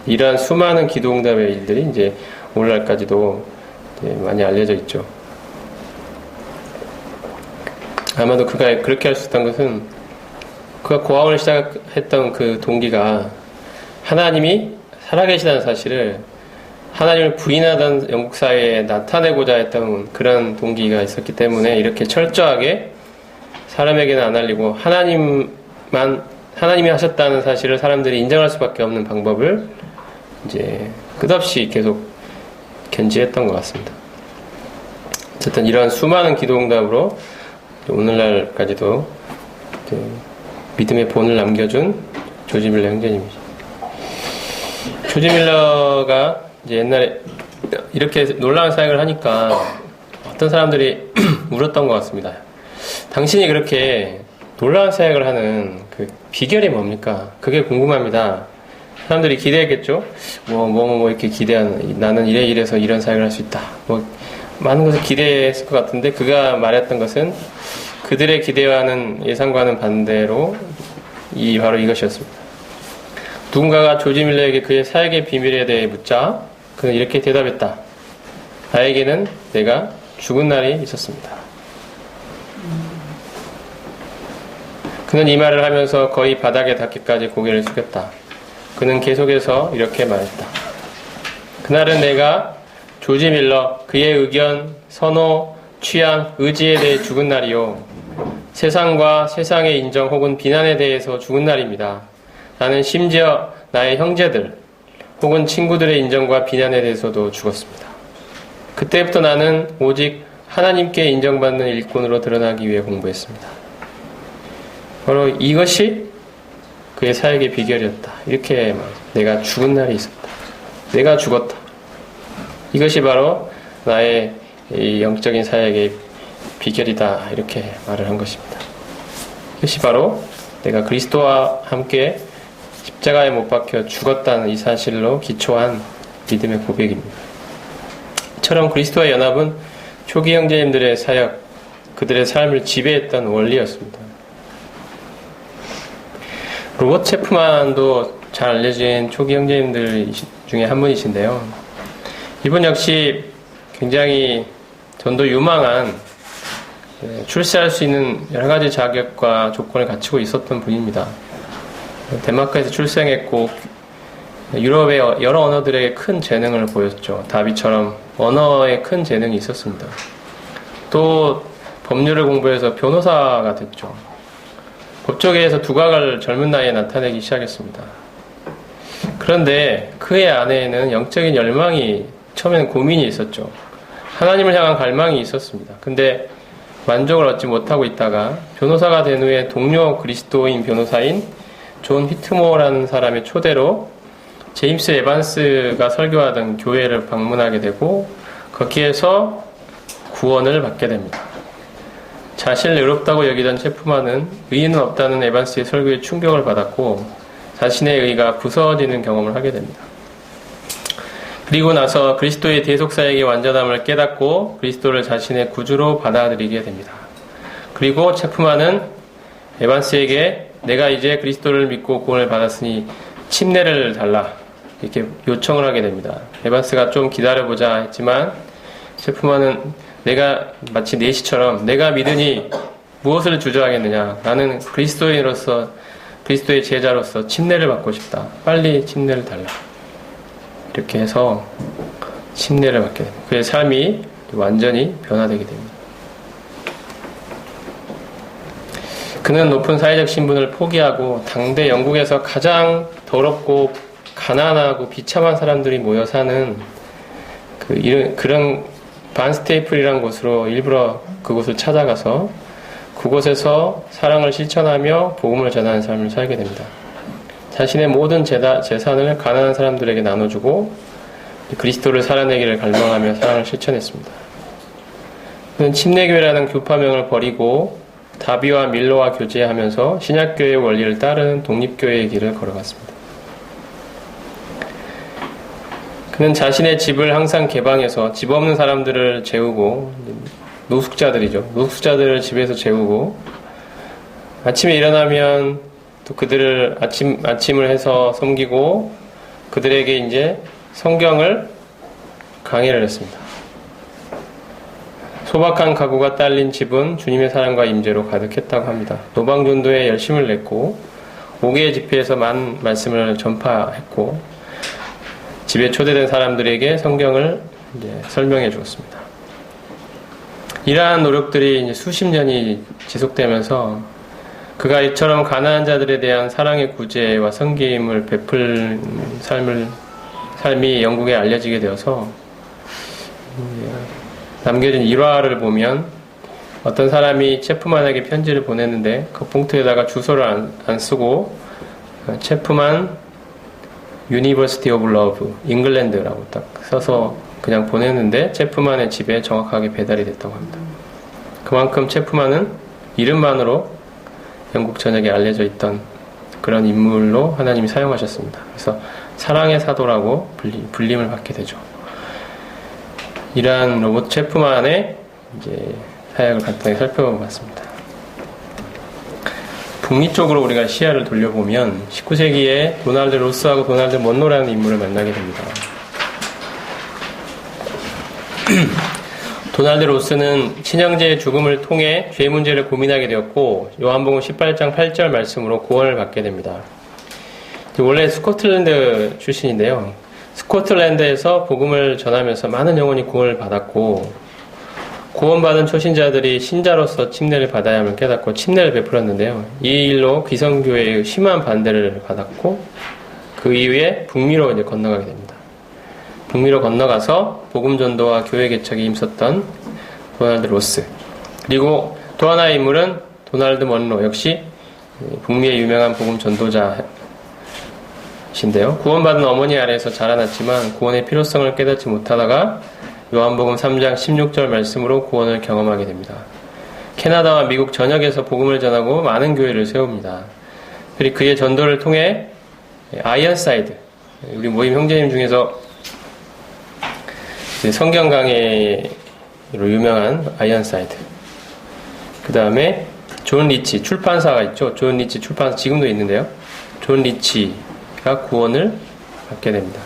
Speaker 1: 이러한 수많은 기도 응답의 일들이 이제 오늘날까지도 많이 알려져 있죠. 아마도 그가 그렇게 할 수 있던 것은, 그가 고아원을 시작했던 그 동기가 하나님이 살아계시다는 사실을 하나님을 부인하던 영국 사회에 나타내고자 했던 그런 동기가 있었기 때문에 이렇게 철저하게 사람에게는 안 알리고 하나님이 하셨다는 사실을 사람들이 인정할 수밖에 없는 방법을 이제 끝없이 계속 견지했던 것 같습니다. 어쨌든 이러한 수많은 기도응답으로 오늘날까지도 믿음의 본을 남겨준 조지 밀러 형제님이죠. 조지 밀러가 이제 옛날에 이렇게 놀라운 사역을 하니까 어떤 사람들이 물었던 것 같습니다. 당신이 그렇게 놀라운 사역을 하는 그 비결이 뭡니까? 그게 궁금합니다. 사람들이 기대했겠죠? 이렇게 기대하는, 나는 이래서 이런 사역을 할 수 있다. 많은 것을 기대했을 것 같은데, 그가 말했던 것은 그들의 기대와는 예상과는 반대로 바로 이것이었습니다. 누군가가 조지 밀러에게 그의 사역의 비밀에 대해 묻자 그는 이렇게 대답했다. 나에게는 내가 죽은 날이 있었습니다. 그는 이 말을 하면서 거의 바닥에 닿기까지 고개를 숙였다. 그는 계속해서 이렇게 말했다. 그날은 내가 조지 밀러, 그의 의견, 선호, 취향, 의지에 대해 죽은 날이요. 세상과 세상의 인정 혹은 비난에 대해서 죽은 날입니다. 나는 심지어 나의 형제들 혹은 친구들의 인정과 비난에 대해서도 죽었습니다. 그때부터 나는 오직 하나님께 인정받는 일꾼으로 드러나기 위해 공부했습니다. 바로 이것이 그의 사역의 비결이었다. 이렇게 내가 죽은 날이 있었다. 내가 죽었다. 이것이 바로 나의 이 영적인 사역의 비결이다. 이렇게 말을 한 것입니다. 이것이 바로 내가 그리스도와 함께 십자가에 못 박혀 죽었다는 이 사실로 기초한 믿음의 고백입니다. 이처럼 그리스도와 연합은 초기 형제님들의 사역, 그들의 삶을 지배했던 원리였습니다. 로버트 체프만도 잘 알려진 초기 형제님들 중에 한 분이신데요. 이분 역시 굉장히 전도 유망한, 출세할 수 있는 여러 가지 자격과 조건을 갖추고 있었던 분입니다. 덴마크에서 출생했고 유럽의 여러 언어들에게 큰 재능을 보였죠. 다비처럼 언어에 큰 재능이 있었습니다. 또 법률을 공부해서 변호사가 됐죠. 법조계에서 두각을 젊은 나이에 나타내기 시작했습니다. 그런데 그의 안에는 영적인 열망이, 처음에는 고민이 있었죠. 하나님을 향한 갈망이 있었습니다. 근데 만족을 얻지 못하고 있다가 변호사가 된 후에 동료 그리스도인 변호사인 존 휘트모어라는 사람의 초대로 제임스 에반스가 설교하던 교회를 방문하게 되고 거기에서 구원을 받게 됩니다. 자신을 의롭다고 여기던 체프만은 의인은 없다는 에반스의 설교에 충격을 받았고 자신의 의가 부서지는 경험을 하게 됩니다. 그리고 나서 그리스도의 대속사역의 완전함을 깨닫고 그리스도를 자신의 구주로 받아들이게 됩니다. 그리고 체프만은 에반스에게 내가 이제 그리스도를 믿고 구원을 받았으니 침례를 달라 이렇게 요청을 하게 됩니다. 에반스가 좀 기다려보자 했지만 체프만은 내가 마치 내시처럼 내가 믿으니 무엇을 주저하겠느냐, 나는 그리스도인으로서 그리스도의 제자로서 침례를 받고 싶다, 빨리 침례를 달라 이렇게 해서 침례를 받게 됩니다. 그의 삶이 완전히 변화되게 됩니다. 그는 높은 사회적 신분을 포기하고 당대 영국에서 가장 더럽고 가난하고 비참한 사람들이 모여 사는 그런 반스테이플이라는 곳으로 일부러 그곳을 찾아가서 그곳에서 사랑을 실천하며 복음을 전하는 삶을 살게 됩니다. 자신의 모든 재산을 가난한 사람들에게 나눠주고 그리스도를 살아내기를 갈망하며 사랑을 실천했습니다. 그는 침례교회라는 교파명을 버리고 다비와 밀로와 교제하면서 신약교회의 원리를 따르는 독립교회의 길을 걸어갔습니다. 그는 자신의 집을 항상 개방해서 집 없는 사람들을 재우고, 노숙자들을 집에서 재우고, 아침에 일어나면 또 그들을 아침을 해서 섬기고, 그들에게 이제 성경을 강의를 했습니다. 소박한 가구가 딸린 집은 주님의 사랑과 임재로 가득했다고 합니다. 노방전도에 열심을 냈고 5개의 집회에서 많은 말씀을 전파했고 집에 초대된 사람들에게 성경을 이제 설명해 주었습니다. 이러한 노력들이 이제 수십 년이 지속되면서 그가 이처럼 가난한 자들에 대한 사랑의 구제와 섬김을 베풀 삶이 영국에 알려지게 되어서 남겨진 일화를 보면 어떤 사람이 체프만에게 편지를 보냈는데 그 봉투에다가 주소를 안 쓰고 체프만 University of Love, 잉글랜드라고 딱 써서 그냥 보냈는데 체프만의 집에 정확하게 배달이 됐다고 합니다. 그만큼 체프만은 이름만으로 영국 전역에 알려져 있던 그런 인물로 하나님이 사용하셨습니다. 그래서 사랑의 사도라고 불림을 받게 되죠. 이러한 로버트 체프만의 이제 사역을 간단히 살펴봤습니다. 북미 쪽으로 우리가 시야를 돌려보면 19세기에 도널드 로스하고 도널드 먼로라는 인물을 만나게 됩니다. 도널드 로스는 친형제의 죽음을 통해 죄 문제를 고민하게 되었고 요한복음 18장 8절 말씀으로 구원을 받게 됩니다. 원래 스코틀랜드 출신인데요. 스코틀랜드에서 복음을 전하면서 많은 영혼이 구원을 받았고 구원받은 초신자들이 신자로서 침례를 받아야 함을 깨닫고 침례를 베풀었는데요. 이 일로 귀성교회의 심한 반대를 받았고 그 이후에 북미로 이제 건너가게 됩니다. 북미로 건너가서 복음 전도와 교회 개척에 힘썼던 도널드 로스, 그리고 또 하나의 인물은 도널드 먼로, 역시 북미의 유명한 복음 전도자 신데요. 구원받은 어머니 아래에서 자라났지만 구원의 필요성을 깨닫지 못하다가 요한복음 3장 16절 말씀으로 구원을 경험하게 됩니다. 캐나다와 미국 전역에서 복음을 전하고 많은 교회를 세웁니다. 그리고 그의 전도를 통해 아이언사이드, 우리 모임 형제님 중에서 성경 강해로 유명한 아이언사이드, 그 다음에 존 리치 출판사가 있죠. 존 리치 출판사 지금도 있는데요. 존 리치가 구원을 받게 됩니다.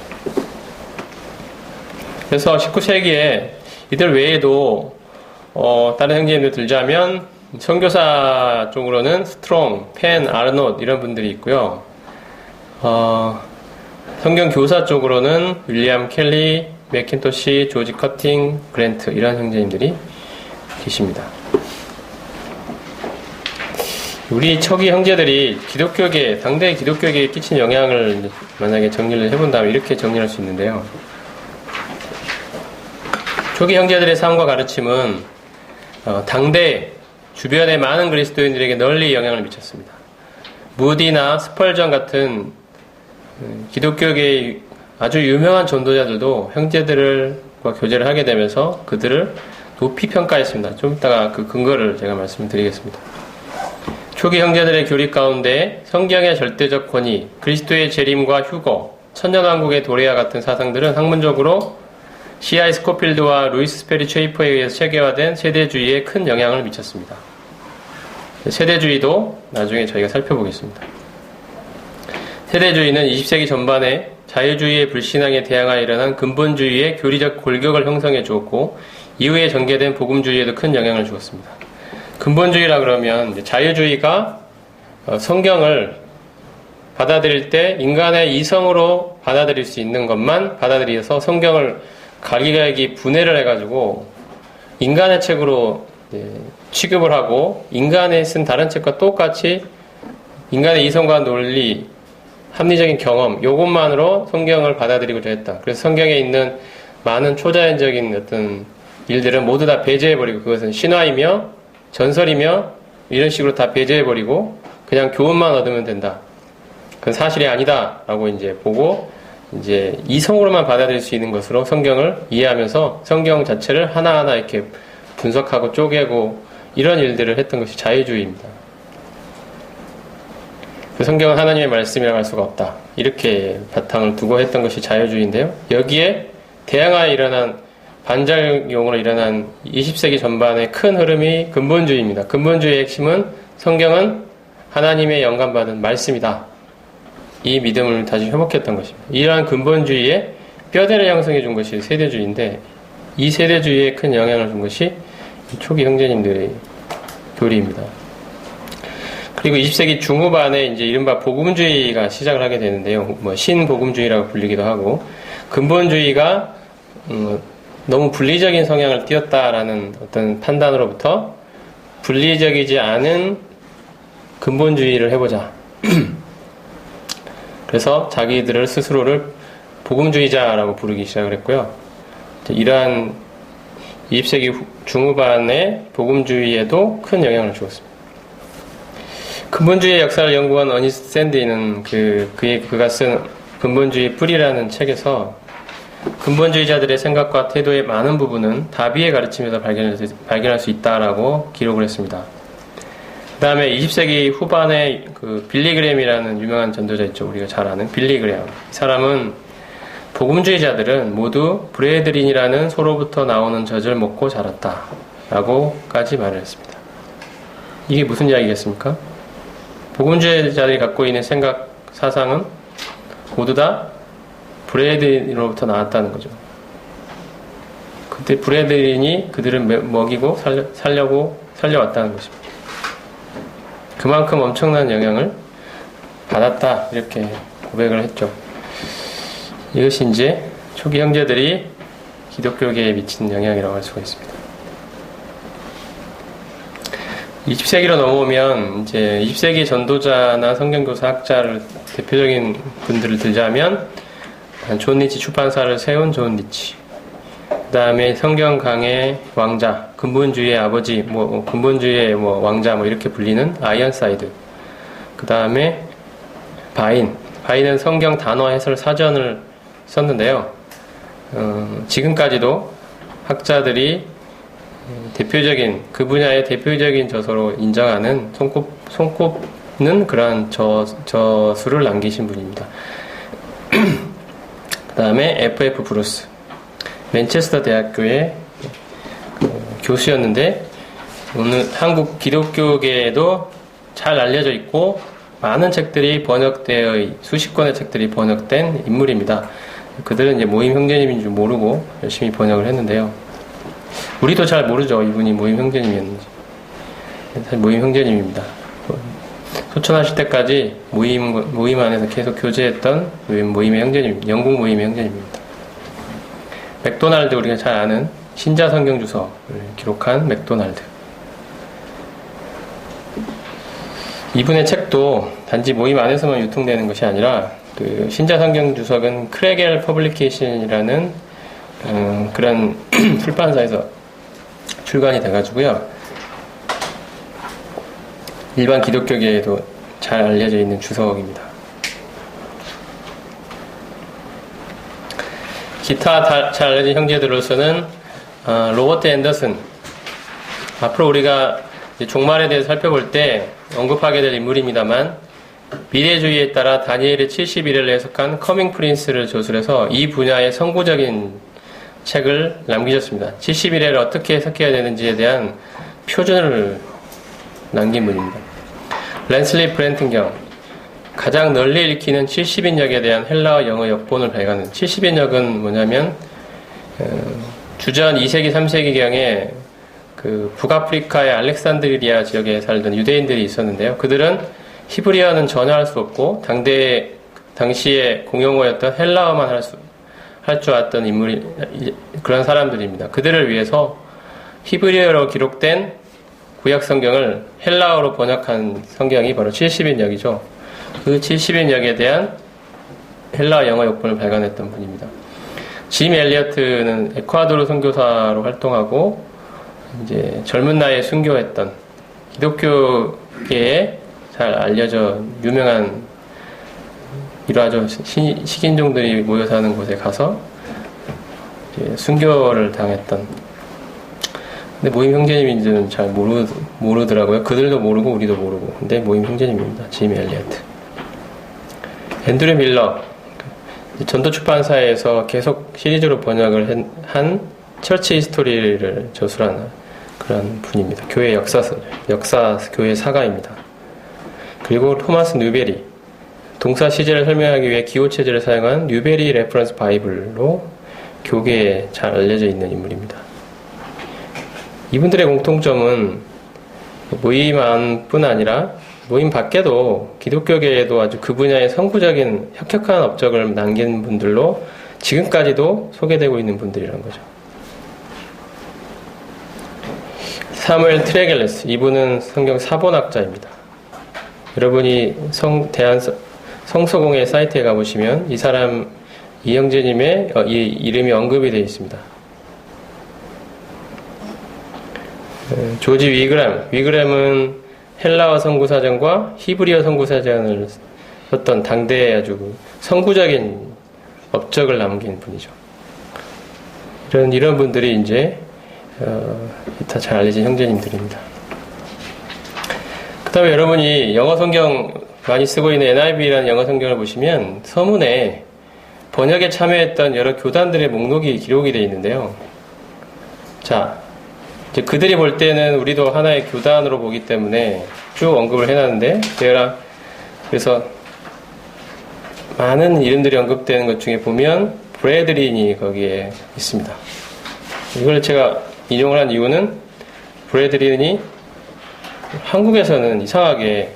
Speaker 1: 그래서 19세기에 이들 외에도 다른 형제님들 들자면 선교사 쪽으로는 스트롱, 펜, 아르노트 이런 분들이 있고요. 성경 교사 쪽으로는 윌리엄 켈리, 맥킨토시, 조지 커팅, 그랜트 이런 형제님들이 계십니다. 우리 초기 형제들이 기독교계, 당대 기독교계에 끼친 영향을 만약에 정리를 해본다면 이렇게 정리할 수 있는데요. 초기 형제들의 삶과 가르침은 당대 주변의 많은 그리스도인들에게 널리 영향을 미쳤습니다. 무디나 스펄전 같은 기독교계의 아주 유명한 전도자들도 형제들과 교제를 하게 되면서 그들을 높이 평가했습니다. 좀 이따가 그 근거를 제가 말씀드리겠습니다. 초기 형제들의 교리 가운데 성경의 절대적 권위, 그리스도의 재림과 휴거, 천년왕국의 도래와 같은 사상들은 학문적으로 C.I. 스코필드와 루이스 스페리 쉐이퍼에 의해서 체계화된 세대주의에 큰 영향을 미쳤습니다. 세대주의도 나중에 저희가 살펴보겠습니다. 세대주의는 20세기 전반에 자유주의의 불신앙에 대항하여 일어난 근본주의의 교리적 골격을 형성해 주었고 이후에 전개된 복음주의에도 큰 영향을 주었습니다. 근본주의라 그러면 자유주의가 성경을 받아들일 때 인간의 이성으로 받아들일 수 있는 것만 받아들여서 성경을 가리가리 분해를 해가지고 인간의 책으로 취급을 하고 인간이 쓴 다른 책과 똑같이 인간의 이성과 논리, 합리적인 경험 요것만으로 성경을 받아들이고자 했다. 그래서 성경에 있는 많은 초자연적인 어떤 일들은 모두 다 배제해버리고 그것은 신화이며 전설이며 이런 식으로 다 배제해버리고 그냥 교훈만 얻으면 된다. 그건 사실이 아니다 라고 이제 보고 이제 이성으로만 받아들일 수 있는 것으로 성경을 이해하면서 성경 자체를 하나하나 이렇게 분석하고 쪼개고 이런 일들을 했던 것이 자유주의입니다. 그 성경은 하나님의 말씀이라고 할 수가 없다. 이렇게 바탕을 두고 했던 것이 자유주의인데요. 여기에 대항하여 일어난 반작용으로 일어난 20세기 전반의 큰 흐름이 근본주의입니다. 근본주의의 핵심은 성경은 하나님의 영감받은 말씀이다. 이 믿음을 다시 회복했던 것입니다. 이러한 근본주의의 뼈대를 형성해 준 것이 세대주의인데 이 세대주의에 큰 영향을 준 것이 초기 형제님들의 교리입니다. 그리고 20세기 중후반에 이제 이른바 복음주의가 시작을 하게 되는데요. 신복음주의라고 불리기도 하고 근본주의가 너무 분리적인 성향을 띄었다라는 어떤 판단으로부터 분리적이지 않은 근본주의를 해보자. 그래서 자기들을 스스로를 복음주의자라고 부르기 시작을 했고요. 이러한 20세기 중후반의 복음주의에도 큰 영향을 주었습니다. 근본주의의 역사를 연구한 어니스트 샌디는 그가 쓴 근본주의 뿌리라는 책에서 근본주의자들의 생각과 태도의 많은 부분은 다비의 가르침에서 발견할 수 있다라고 기록을 했습니다. 그 다음에 20세기 후반에 그 빌리 그램이라는 유명한 전도자 있죠. 우리가 잘 아는 빌리 그램. 이 사람은 복음주의자들은 모두 브레드린이라는 소로부터 나오는 젖을 먹고 자랐다 라고까지 말을 했습니다. 이게 무슨 이야기겠습니까? 복음주의자들이 갖고 있는 생각, 사상은 모두 다 브레드린으로부터 나왔다는 거죠. 그때 브레드린이 그들을 먹이고 살려왔다는 것입니다. 그만큼 엄청난 영향을 받았다 이렇게 고백을 했죠. 이것이 이제 초기 형제들이 기독교계에 미친 영향이라고 할 수가 있습니다. 20세기로 넘어오면 이제 20세기 전도자나 성경교사 학자를 대표적인 분들을 들자면 존 니치 출판사를 세운 존 니치, 그 다음에 성경 강의 왕자, 근본주의의 아버지, 근본주의의 왕자 이렇게 불리는 아이언사이드, 그 다음에 바인은 성경 단어 해설 사전을 썼는데요. 지금까지도 학자들이 대표적인 그 분야의 대표적인 저서로 인정하는 손꼽는 그러한 저수를 남기신 분입니다. 그 다음에 F.F. 브루스, 맨체스터 대학교의 교수였는데 오늘 한국 기독교계에도 잘 알려져 있고 많은 책들이 수십 권의 책들이 번역된 인물입니다. 그들은 이제 모임 형제님인 줄 모르고 열심히 번역을 했는데요. 우리도 잘 모르죠. 이분이 모임 형제님이었는지. 사실 모임 형제님입니다. 소천하실 때까지 모임 안에서 계속 교제했던 모임의 형제님, 영국 모임의 형제님입니다. 맥도날드, 우리가 잘 아는 신자 성경 주석을 기록한 맥도날드. 이분의 책도 단지 모임 안에서만 유통되는 것이 아니라 그 신자 성경 주석은 크레겔 퍼블리케이션이라는 그런 출판사에서 출간이 돼가지고요. 일반 기독교계에도 잘 알려져 있는 주석입니다. 기타 잘 알려진 형제들로서는 로버트 앤더슨, 앞으로 우리가 종말에 대해서 살펴볼 때 언급하게 될 인물입니다만, 미래주의에 따라 다니엘의 70일을 해석한 커밍 프린스를 조술해서 이 분야의 선구적인 책을 남기셨습니다. 70일을 어떻게 해석해야 되는지에 대한 표준을 남긴 분입니다. 랜슬리 브렌튼경, 가장 널리 읽히는 70인역에 대한 헬라어 영어 역본을 발간한. 70인역은 뭐냐면 주전 2세기 3세기경에 그 북아프리카의 알렉산드리아 지역에 살던 유대인들이 있었는데요. 그들은 히브리어는 전혀 할 수 없고 당시에 공용어였던 헬라어만 할 줄 알았던 인물이 그런 사람들입니다. 그들을 위해서 히브리어로 기록된 구약 성경을 헬라어로 번역한 성경이 바로 70인역이죠. 그 70인역에 대한 헬라어 영어 역본을 발간했던 분입니다. 짐 엘리어트는 에콰도르 선교사로 활동하고 이제 젊은 나이에 순교했던 기독교계에 잘 알려져 유명한 일화죠. 식인종들이 모여 사는 곳에 가서 이제 순교를 당했던. 근데 모임 형제님인지는 잘 모르더라고요. 그들도 모르고 우리도 모르고. 근데 모임 형제님입니다. 짐 엘리어트. 앤드류 밀러, 전도 출판사에서 계속 시리즈로 번역을 한 처치 히스토리를 저술한 그런 분입니다. 교회 역사 교회 사가입니다. 그리고 토마스 뉴베리, 동사 시제를 설명하기 위해 기호 체제를 사용한 뉴베리 레퍼런스 바이블로 교계에 잘 알려져 있는 인물입니다. 이분들의 공통점은 모임 안뿐 아니라 모임 밖에도 기독교계에도 아주 그 분야의 선구적인 혁혁한 업적을 남긴 분들로 지금까지도 소개되고 있는 분들이란 거죠. 사무엘 트레겔레스, 이분은 성경 사본학자입니다. 여러분이 성서공회 사이트에 가보시면 이 형제님의 이 이름이 언급이 되어 있습니다. 조지 위그램은 헬라어 선구사전과 히브리어 선구사전을 썼던 당대의 아주 선구적인 업적을 남긴 분이죠. 이런 분들이 이제 다 잘 알려진 형제님들입니다. 그 다음에 여러분이 영어 성경 많이 쓰고 있는 NIV라는 영어 성경을 보시면 서문에 번역에 참여했던 여러 교단들의 목록이 기록이 되어 있는데요. 자, 이제 그들이 볼 때는 우리도 하나의 교단으로 보기 때문에 쭉 언급을 해놨는데, 그래서 많은 이름들이 언급되는 것 중에 보면 브래드린이 거기에 있습니다. 이걸 제가 인용을 한 이유는 브래드린이 한국에서는 이상하게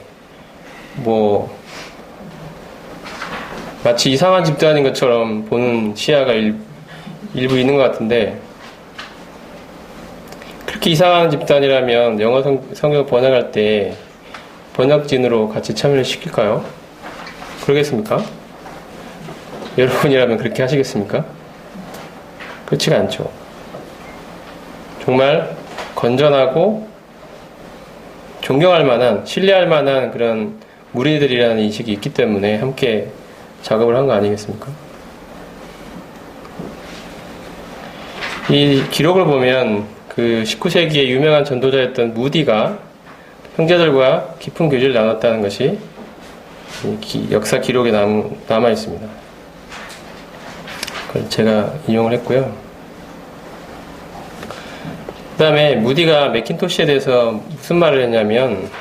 Speaker 1: 마치 이상한 집단인 것처럼 보는 시야가 일부 있는 것 같은데, 그렇게 이상한 집단이라면 영어 성경 번역할 때 번역진으로 같이 참여를 시킬까요? 그러겠습니까? 여러분이라면 그렇게 하시겠습니까? 그렇지가 않죠. 정말 건전하고 존경할 만한, 신뢰할 만한 그런 무리들이라는 인식이 있기 때문에 함께 작업을 한 거 아니겠습니까? 이 기록을 보면 그 19세기의 유명한 전도자였던 무디가 형제들과 깊은 교제를 나눴다는 것이 역사 기록에 남아 있습니다. 그걸 제가 인용을 했고요. 그 다음에 무디가 맥킨토시에 대해서 무슨 말을 했냐면,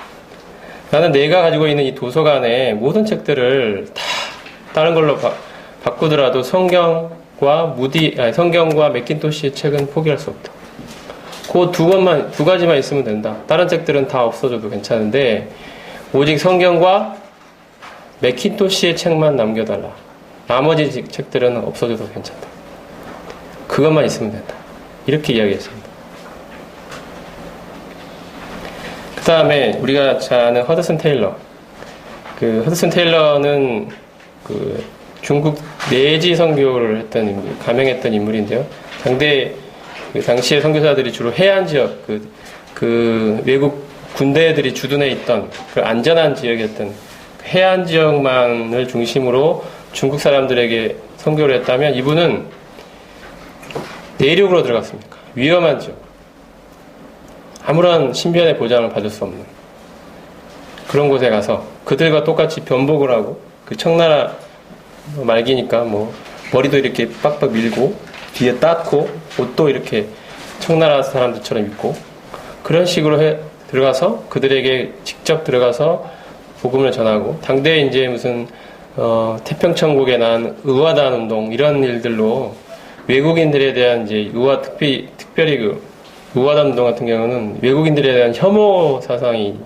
Speaker 1: 나는 내가 가지고 있는 이 도서관의 모든 책들을 다 다른 걸로 바꾸더라도 성경과 맥킨토시의 책은 포기할 수 없다. 그 두 가지만 있으면 된다. 다른 책들은 다 없어져도 괜찮은데 오직 성경과 맥킨토시의 책만 남겨달라. 나머지 책들은 없어져도 괜찮다. 그것만 있으면 된다. 이렇게 이야기했습니다. 그 다음에 우리가 잘 아는 허드슨 테일러. 그 허드슨 테일러는 그 중국 내지 선교를 했던 감행했던 인물인데요. 당시의 선교사들이 주로 해안 지역, 그 외국 군대들이 주둔해 있던 그 안전한 지역이었던 해안 지역만을 중심으로 중국 사람들에게 선교를 했다면 이분은 내륙으로 들어갔습니까? 위험한 지역. 아무런 신변의 보장을 받을 수 없는 그런 곳에 가서 그들과 똑같이 변복을 하고 그 청나라 말기니까 뭐 머리도 이렇게 빡빡 밀고 뒤에 땄고 옷도 이렇게 청나라 사람들처럼 입고 그런 식으로 들어가서 그들에게 직접 들어가서 복음을 전하고 당대에 이제 무슨 태평천국에 난 의화단 운동 이런 일들로 외국인들에 대한 이제 특별히 그 의화단 운동 같은 경우는 외국인들에 대한 혐오 사상이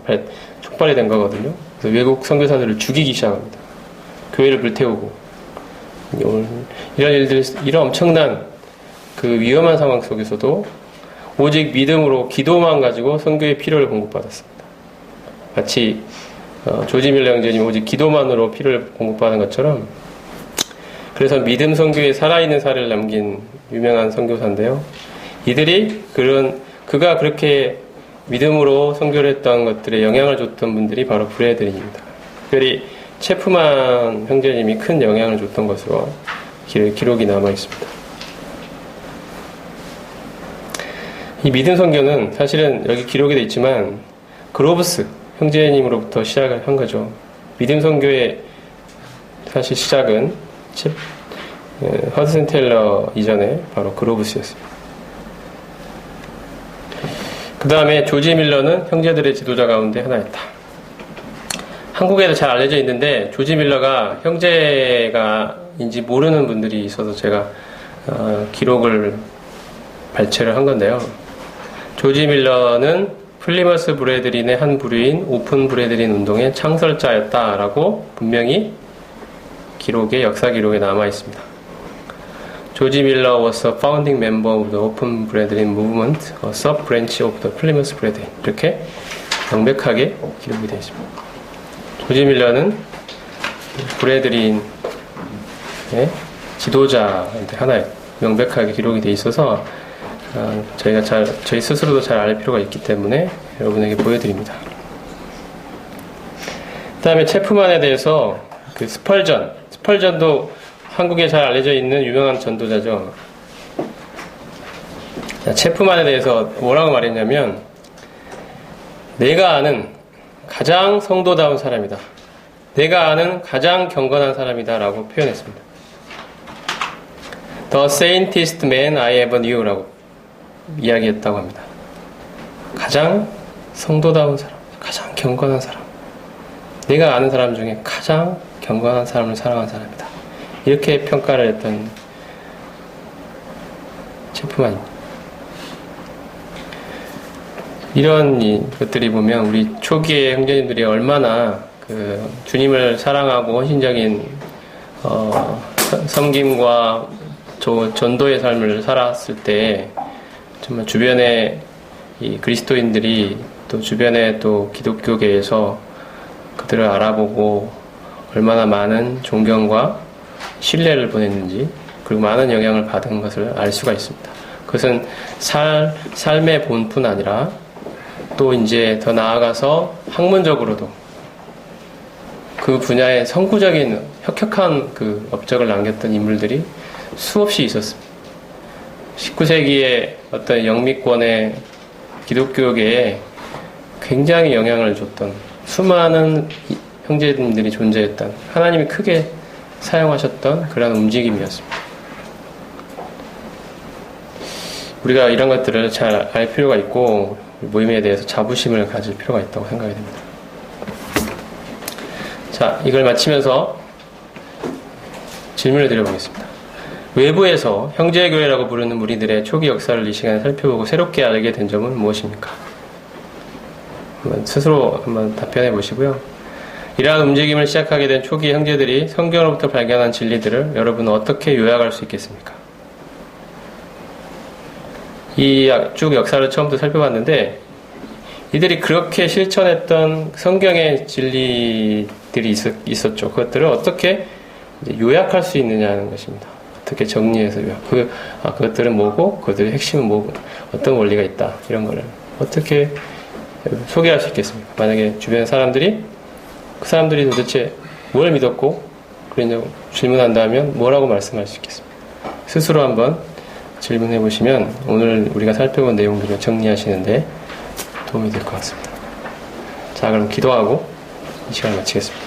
Speaker 1: 촉발이 된 거거든요. 그래서 외국 선교사들을 죽이기 시작합니다. 교회를 불태우고 이런 일들, 이런 엄청난 그 위험한 상황 속에서도 오직 믿음으로 기도만 가지고 선교의 필요를 공급받았습니다. 마치 조지 밀러 형제님 오직 기도만으로 필요를 공급받은 것처럼 그래서 믿음 선교에 살아있는 사례를 남긴 유명한 선교사인데요. 이들이 그가 그렇게 믿음으로 선교를 했던 것들에 영향을 줬던 분들이 바로 브레드린입니다. 특별히 체프만 형제님이 큰 영향을 줬던 것으로 기록이 남아 있습니다. 이 믿음 선교는 사실은 여기 기록이 되어 있지만 그로브스 형제님으로부터 시작을 한 거죠. 믿음 선교의 사실 시작은 허드슨 테일러 이전에 바로 그로브스였습니다. 그 다음에 조지 밀러는 형제들의 지도자 가운데 하나였다. 한국에도 잘 알려져 있는데 조지 밀러가 형제가인지 모르는 분들이 있어서 제가 기록을 발췌를 한 건데요. 조지 밀러는 플리머스 브레드린의 한 부류인 오픈 브레드린 운동의 창설자였다라고 분명히 역사 기록에 남아 있습니다. 조지 밀러 was a founding member of the Open Brethren movement, a sub-branch of the Plymouth Brethren. 이렇게 명백하게 기록이 되어 있습니다. 조지 밀러는 브레드린의 지도자인데 하나의 명백하게 기록이 되어 있어서 저희 스스로도 잘 알 필요가 있기 때문에 여러분에게 보여드립니다. 그 다음에 체프만에 대해서 그 스펄전도 한국에 잘 알려져 있는 유명한 전도자죠. 체프만에 대해서 뭐라고 말했냐면 내가 아는 가장 성도다운 사람이다. 내가 아는 가장 경건한 사람이다 라고 표현했습니다. The saintest man I ever knew 라고 이야기했다고 합니다. 가장 성도다운 사람, 가장 경건한 사람, 내가 아는 사람 중에 가장 경건한 사람을 사랑한 사람이다. 이렇게 평가를 했던 체프만입니다. 이런 것들이 보면 우리 초기의 형제님들이 얼마나 그 주님을 사랑하고 헌신적인 섬김과 전도의 삶을 살았을 때 정말 주변에 이 그리스도인들이 또 주변에 또 기독교계에서 그들을 알아보고 얼마나 많은 존경과 신뢰를 보냈는지 그리고 많은 영향을 받은 것을 알 수가 있습니다. 그것은 삶의 본뿐 아니라 또 이제 더 나아가서 학문적으로도 그 분야에 선구적인 혁혁한 그 업적을 남겼던 인물들이 수없이 있었습니다. 19세기의 어떤 영미권의 기독교계에 굉장히 영향을 줬던 수많은 형제님들이 존재했던 하나님이 크게 사용하셨던 그런 움직임이었습니다. 우리가 이런 것들을 잘 알 필요가 있고 모임에 대해서 자부심을 가질 필요가 있다고 생각이 됩니다. 자, 이걸 마치면서 질문을 드려보겠습니다. 외부에서 형제교회라고 부르는 무리들의 초기 역사를 이 시간에 살펴보고 새롭게 알게 된 점은 무엇입니까? 스스로 한번 답변해 보시고요. 이러한 움직임을 시작하게 된 초기 형제들이 성경으로부터 발견한 진리들을 여러분은 어떻게 요약할 수 있겠습니까? 이 쭉 역사를 처음부터 살펴봤는데 이들이 그렇게 실천했던 성경의 진리들이 있었죠. 그것들을 어떻게 요약할 수 있느냐는 것입니다. 어떻게 정리해서 그것들은 뭐고 그것들의 핵심은 뭐고 어떤 원리가 있다 이런 거를 어떻게 소개할 수 있겠습니까? 만약에 주변 사람들이 그 사람들이 도대체 뭘 믿었고 그랬냐고 질문한다면 뭐라고 말씀할 수 있겠습니까? 스스로 한번 질문해 보시면 오늘 우리가 살펴본 내용들을 정리하시는데 도움이 될 것 같습니다. 자, 그럼 기도하고 이 시간 마치겠습니다.